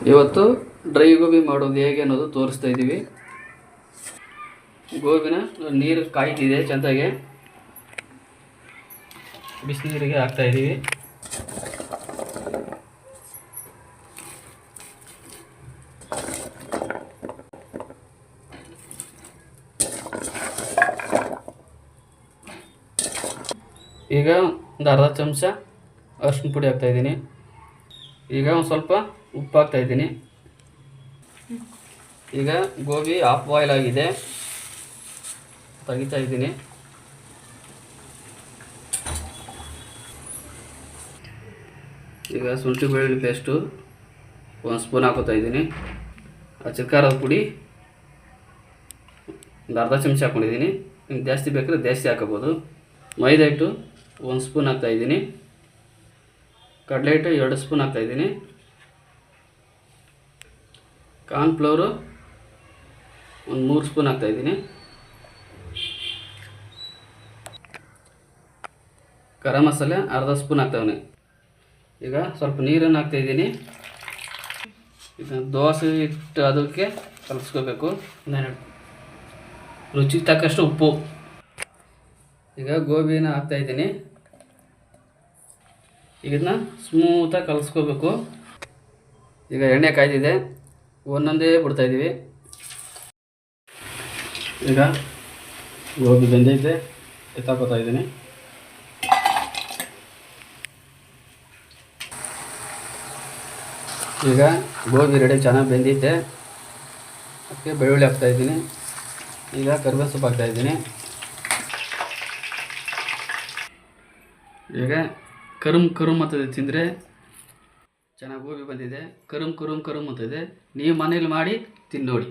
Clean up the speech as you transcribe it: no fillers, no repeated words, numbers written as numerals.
ಇವತ್ತು ಡ್ರೈ ಗೋಬಿ ಮಾಡೋದು ಹೇಗೆ ಅನ್ನೋದು ತೋರಿಸ್ತಾ ಇದ್ದೀವಿ. ಗೋಬಿನ ನೀರು ಕಾಯ್ತಿದೆ, ಚೆಂದಾಗೆ ಬಿಸಿನೀರಿಗೆ ಹಾಕ್ತಾ ಇದ್ದೀವಿ. ಈಗ ಒಂದು ಅರ್ಧ ಚಮಚ ಅರಿಶಿನ ಪುಡಿ ಹಾಕ್ತಾಯಿದ್ದೀನಿ. ಈಗ ಒಂದು ಸ್ವಲ್ಪ ಉಪ್ಪು ಹಾಕ್ತಾಯಿದ್ದೀನಿ. ಈಗ ಗೋಬಿ ಹಾಫ್ ಬಾಯ್ಲ್ ಆಗಿದೆ, ತೆಗಿತಾ ಇದ್ದೀನಿ. ಈಗ ಶುಂಠಿ ಬೆಳ್ಳುಳ್ಳಿ ಪೇಸ್ಟು 1 ಸ್ಪೂನ್ ಹಾಕೋತಾ ಇದ್ದೀನಿ. ಖಾರದ ಪುಡಿ ಒಂದು ಅರ್ಧ ಚಮಚ ಹಾಕ್ಕೊಂಡಿದ್ದೀನಿ. ನಿಮ್ಗೆ ಜಾಸ್ತಿ ಬೇಕಾದ್ರೆ ಜಾಸ್ತಿ ಹಾಕೋಬೋದು. ಮೈದಾ ಹಿಟ್ಟು 1 ಸ್ಪೂನ್ ಹಾಕ್ತಾಯಿದ್ದೀನಿ. ಕಡಲೆ ಹಿಟ್ಟು 2 ಸ್ಪೂನ್ ಹಾಕ್ತಾಯಿದ್ದೀನಿ. ಕಾರ್ನ್ಫ್ಲವರು ಒಂದು 3 ಸ್ಪೂನ್ ಹಾಕ್ತಾಯಿದ್ದೀನಿ. ಗರಂ ಮಸಾಲೆ ಅರ್ಧ ಸ್ಪೂನ್ ಹಾಕ್ತಾವನೆ. ಈಗ ಸ್ವಲ್ಪ ನೀರನ್ನು ಹಾಕ್ತಾಯಿದ್ದೀನಿ. ಈಗ ದೋಸೆ ಹಿಟ್ಟು ಅದಕ್ಕೆ ಕಲಿಸ್ಕೋಬೇಕು. ರುಚಿಗೆ ತಕ್ಕಷ್ಟು ಉಪ್ಪು. ಈಗ ಗೋಬಿನ ಹಾಕ್ತಾಯಿದ್ದೀನಿ. ಇದನ್ನ ಸ್ಮೂತಾಗಿ ಕಲಿಸ್ಕೋಬೇಕು. ಈಗ ಎಣ್ಣೆ ಕಾಯ್ದಿದೆ, ಒಂದೊಂದೇ ಬಿಡ್ತಾಯಿದ್ದೀವಿ. ಈಗ ಗೋಬಿ ಬೆಂದೈತೆ, ಎತ್ತಾಕೋತಾ ಇದ್ದೀನಿ. ಈಗ ಗೋಬಿ ರೆಡಿ, ಚೆನ್ನಾಗಿ ಬೆಂದೈತೆ. ಅದಕ್ಕೆ ಬೆಳ್ಳುಳ್ಳಿ ಹಾಕ್ತಾಯಿದ್ದೀನಿ. ಈಗ ಕರಿಬೇವು ಸೊಪ್ಪು ಹಾಕ್ತಾಯಿದ್ದೀನಿ. ಈಗ ಕರುಮ್ ಅಂತದೆ, ತಿಂದರೆ ಚೆನ್ನಾಗಿ ಗೋಬಿ ಬಂದಿದೆ. ಕರುಮ್ ಅಂತದೆ. ನೀವು ಮನೇಲಿ ಮಾಡಿ ತಿಂದು ನೋಡಿ.